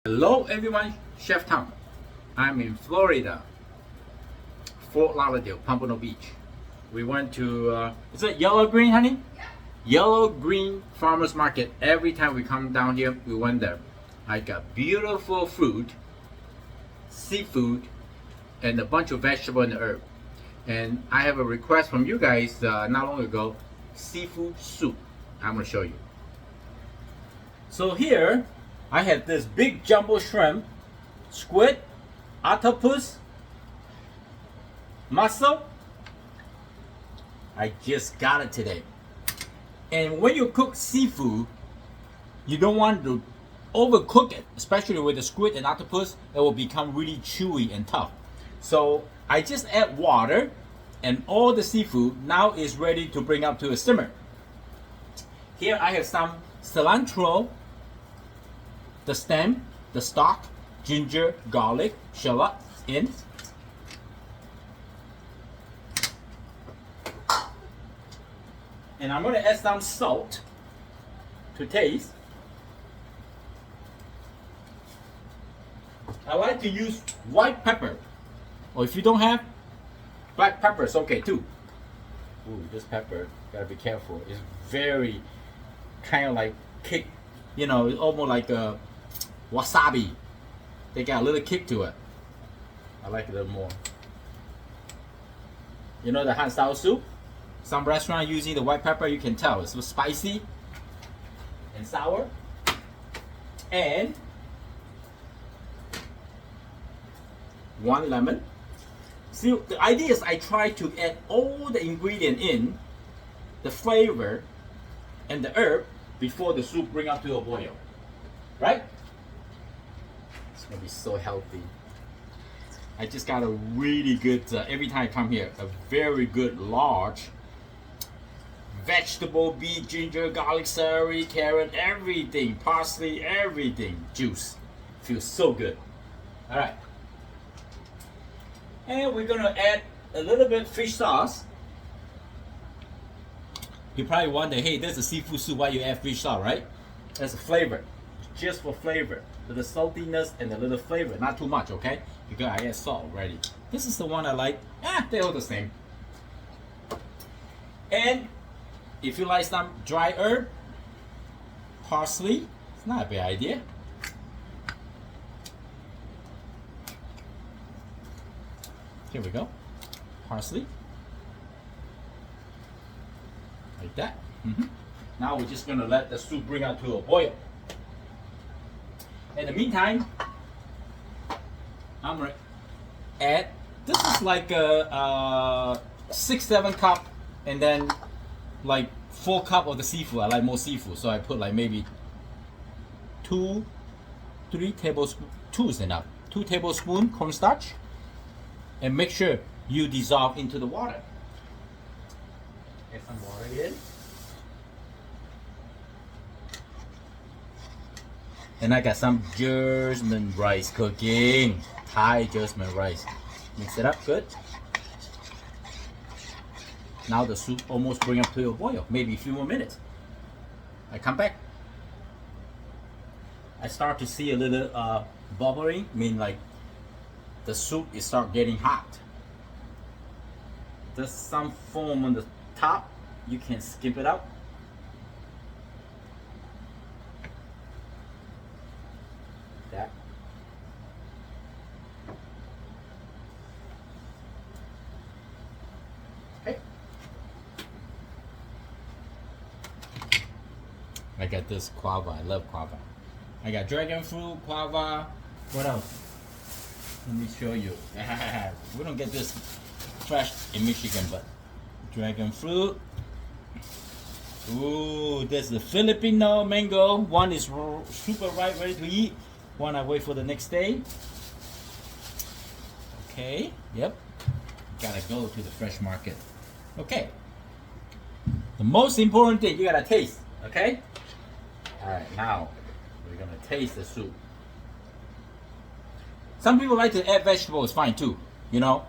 Hello everyone, Chef Tom. I'm in Florida, Fort Lauderdale, Pompano Beach. We went to, is it yellow green, honey? Yeah. Yellow green farmers market. Every time we come down here, we went there. I got beautiful fruit, seafood, and a bunch of vegetable and herb. And I have a request from you guys not long ago, seafood soup. I'm gonna show you. So here, I have this big jumbo shrimp, squid, octopus, mussel. I just got it today. And when you cook seafood, you don't want to overcook it, especially with the squid and octopus. It will become really chewy and tough. So I just add water, and all the seafood now is ready to bring up to a simmer. Here I have some cilantro, the stem, the stalk, ginger, garlic, shallot in. And I'm going to add some salt to taste. I like to use white pepper, or if you don't have, black pepper is okay too. Ooh, this pepper, gotta be careful. It's very kind of like kick, you know, it's almost like a wasabi. They got a little kick to it. I like it a little more. You know the hot sour soup? Some restaurant using the white pepper, you can tell it's so spicy and sour. And 1 lemon. See, the idea is I try to add all the ingredient in, the flavor and the herb before the soup bring up to a boil. Right? It's gonna be so healthy. I just got a really good, every time I come here, a very good large vegetable, beet, ginger, garlic, celery, carrot, everything, parsley, everything, juice. Feels so good. All right. And we're gonna add a little bit fish sauce. You probably wonder, hey, there's a seafood soup, why you add fish sauce, right? That's a flavor, just for flavor. The saltiness and the little flavor, not too much, okay? Because I add salt already. This is the one I like. They're all the same. And if you like some dry herb, parsley, it's not a bad idea. Here we go, parsley, like that. Now we're just gonna let the soup bring up to a boil. In the meantime, I'm gonna add, this is like a 6-7 cup, and then like 4 cup of the seafood. I like more seafood, so I put like maybe 2-3 tablespoons, 2 is enough, 2 tablespoons cornstarch, and make sure you dissolve into the water. Add some water in. And I got some jasmine rice cooking. Thai jasmine rice. Mix it up good. Now the soup almost bring up to a boil. Maybe a few more minutes. I come back. I start to see a little bubbling. Mean like the soup is start getting hot. There's some foam on the top. You can skip it out. That. Okay. I got this guava. I love guava. I got dragon fruit, guava. What else? Let me show you. We don't get this fresh in Michigan, but dragon fruit. Ooh, there's the Filipino mango. One is super ripe, ready to eat. One I wait for the next day. Okay, yep. Gotta go to the fresh market. Okay. The most important thing, you gotta taste, okay? Alright, now we're gonna taste the soup. Some people like to add vegetables, fine too, you know,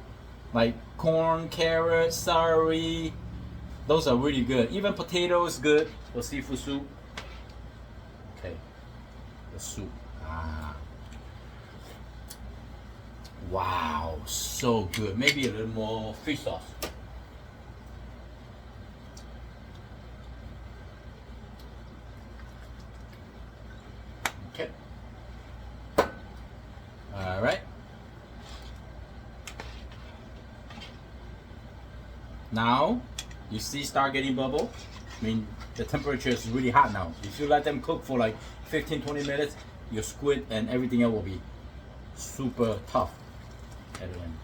like corn, carrot, celery. Those are really good. Even potatoes good for seafood soup. Okay, the soup. Wow, so good. Maybe a little more fish sauce. Okay. All right. Now, you see start getting bubble. I mean, the temperature is really hot now. If you let them cook for like 15-20 minutes, your squid and everything else will be super tough at the end.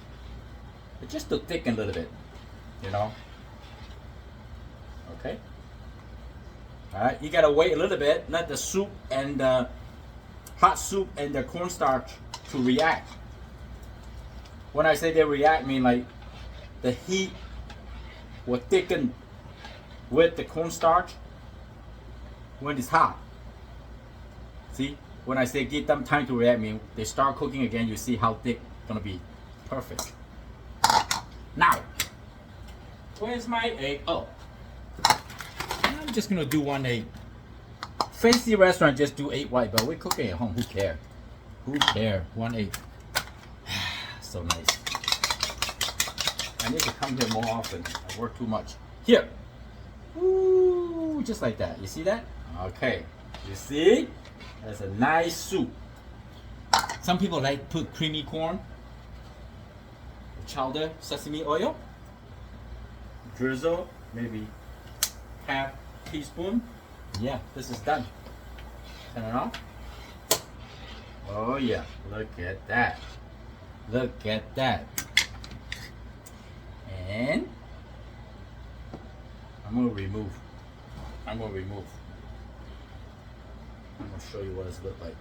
But just to thicken a little bit, you know. Okay. All right, you gotta wait a little bit. Let the soup and the hot soup and the cornstarch to react. When I say they react, I mean like the heat will thicken with the cornstarch when it's hot. See, when I say give them time to react, I mean they start cooking again. You see how thick it's gonna be. Perfect. Now, where's my egg? Oh, I'm just gonna do 1 egg. Fancy restaurant just do 8 white, but we're cooking at home. Who care? Who care? 1 egg. So nice. I need to come here more often. I work too much. Here. Ooh, just like that. You see that? Okay. You see? That's a nice soup. Some people like to put creamy corn, chowder, sesame oil, drizzle, maybe half teaspoon. Yeah, this is done. Turn it off. Oh yeah, look at that. Look at that. And I'm gonna remove. I'm gonna show you what it's look like.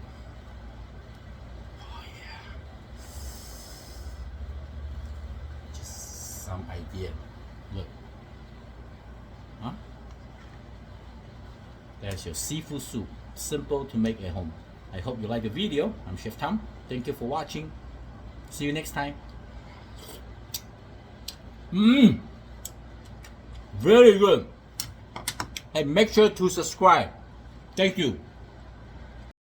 Oh yeah. Just some idea. Look. Huh? That's your seafood soup. Simple to make at home. I hope you like the video. I'm Chef Tom. Thank you for watching. See you next time. Very good. Hey, make sure to subscribe. Thank you.